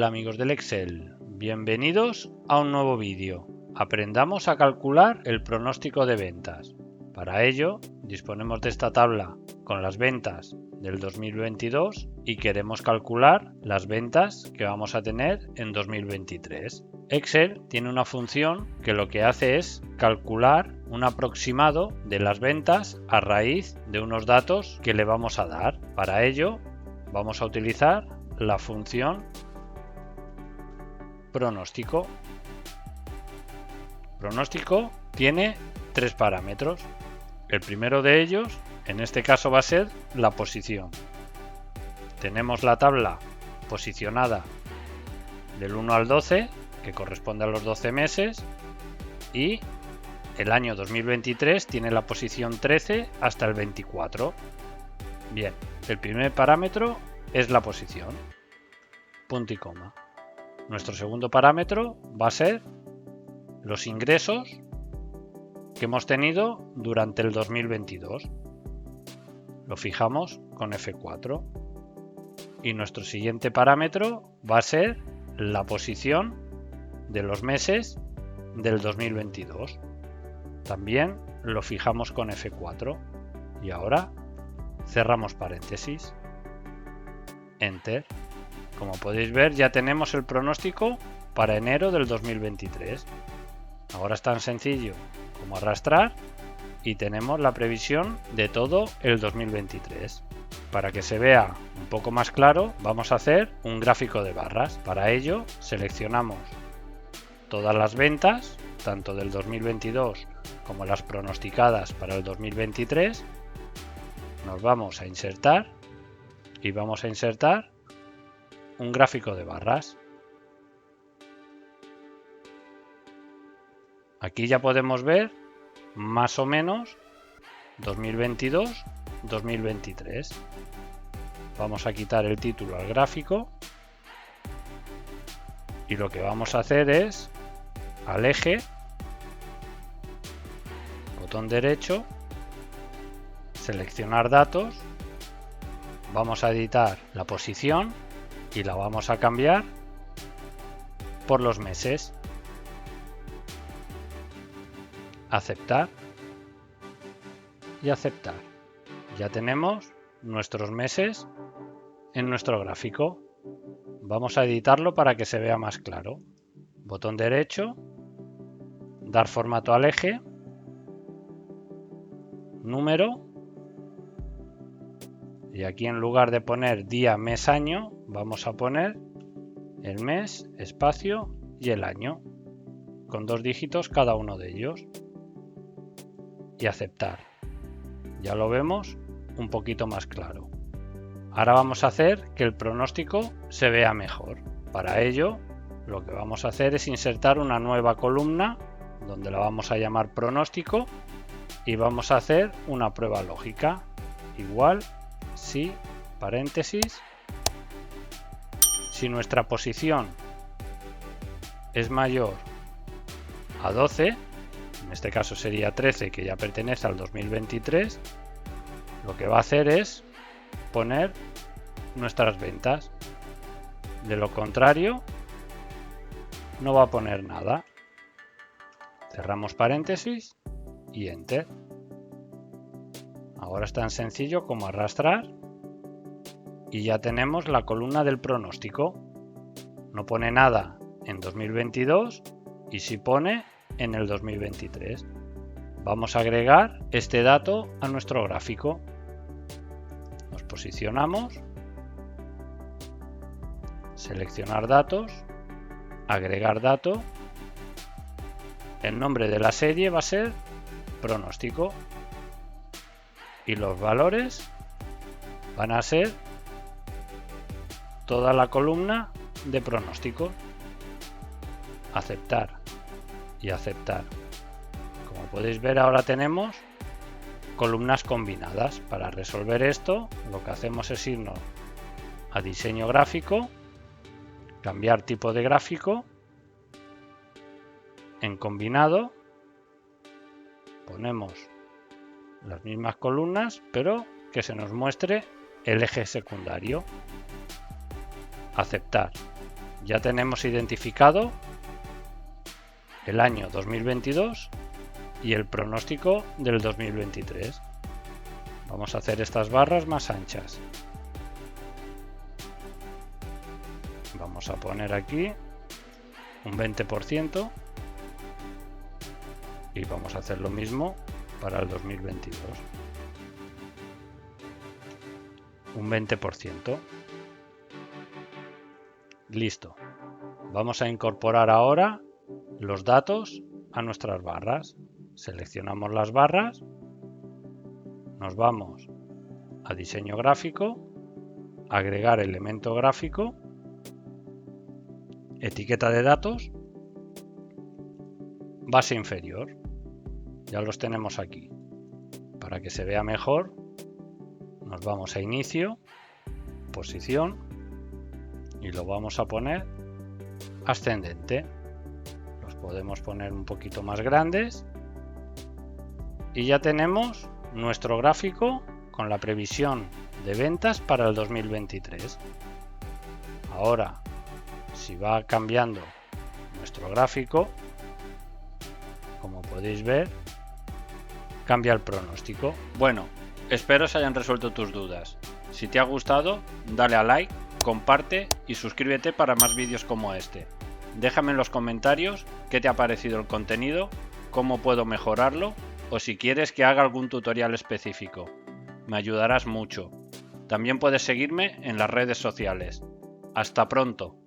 Hola amigos del Excel, bienvenidos a un nuevo vídeo. Aprendamos a calcular el pronóstico de ventas. Para ello, disponemos de esta tabla con las ventas del 2022 y queremos calcular las ventas que vamos a tener en 2023. Excel tiene una función que lo que hace es calcular un aproximado de las ventas a raíz de unos datos que le vamos a dar. Para ello, vamos a utilizar la función pronóstico. Pronóstico tiene tres parámetros. El primero de ellos, en este caso, va a ser la posición. Tenemos la tabla posicionada del 1 al 12, que corresponde a los 12 meses, y el año 2023 tiene la posición 13 hasta el 24. Bien, el primer parámetro es la posición. Punto y coma. Nuestro segundo parámetro va a ser los ingresos que hemos tenido durante el 2022. Lo fijamos con F4. Y nuestro siguiente parámetro va a ser la posición de los meses del 2022. También lo fijamos con F4. Y ahora cerramos paréntesis. Enter. Como podéis ver, ya tenemos el pronóstico para enero del 2023. Ahora es tan sencillo como arrastrar y tenemos la previsión de todo el 2023. Para que se vea un poco más claro, vamos a hacer un gráfico de barras. Para ello, seleccionamos todas las ventas, tanto del 2022 como las pronosticadas para el 2023. Nos vamos a insertar y vamos a insertar un gráfico de barras. Aquí ya podemos ver más o menos 2022-2023. Vamos a quitar el título al gráfico y lo que vamos a hacer es al eje, botón derecho, seleccionar datos, vamos a editar la posición y la vamos a cambiar por los meses. Aceptar y aceptar. Ya tenemos nuestros meses en nuestro gráfico. Vamos a editarlo para que se vea más claro. Botón derecho, dar formato al eje, número, y aquí en lugar de poner día, mes, año, vamos a poner el mes, espacio y el año, con 2 dígitos cada uno de ellos. Y aceptar. Ya lo vemos un poquito más claro. Ahora vamos a hacer que el pronóstico se vea mejor. Para ello, lo que vamos a hacer es insertar una nueva columna donde la vamos a llamar pronóstico y vamos a hacer una prueba lógica. Igual si, paréntesis, si nuestra posición es mayor a 12, en este caso sería 13, que ya pertenece al 2023, lo que va a hacer es poner nuestras ventas. De lo contrario, no va a poner nada. Cerramos paréntesis y Enter. Ahora es tan sencillo como arrastrar y ya tenemos la columna del pronóstico. No pone nada en 2022 y sí pone en el 2023. Vamos a agregar este dato a nuestro gráfico. Nos posicionamos, seleccionar datos, agregar dato. El nombre de la serie va a ser pronóstico y los valores van a ser toda la columna de pronóstico. Aceptar y aceptar. Como podéis ver, ahora tenemos columnas combinadas. Para resolver esto, lo que hacemos es irnos a diseño gráfico, cambiar tipo de gráfico, en combinado ponemos las mismas columnas, pero que se nos muestre el eje secundario. Aceptar Ya tenemos identificado el año 2022 y el pronóstico del 2023. Vamos a hacer estas barras más anchas. Vamos a poner aquí un 20% y vamos a hacer lo mismo para el 2022. Un 20%. Listo. Vamos a incorporar ahora los datos a nuestras barras. Seleccionamos las barras, nos vamos a diseño gráfico, agregar elemento gráfico, etiqueta de datos, base inferior. Ya los tenemos aquí. Para que se vea mejor, nos vamos a inicio, posición y lo vamos a poner ascendente. Los podemos poner un poquito más grandes y ya tenemos nuestro gráfico con la previsión de ventas para el 2023. Ahora, si va cambiando nuestro gráfico, como podéis ver, cambia el pronóstico. Bueno, espero se hayan resuelto tus dudas. Si te ha gustado, dale a like, comparte y suscríbete para más vídeos como este. Déjame en los comentarios qué te ha parecido el contenido, cómo puedo mejorarlo o si quieres que haga algún tutorial específico. Me ayudarás mucho. También puedes seguirme en las redes sociales. Hasta pronto.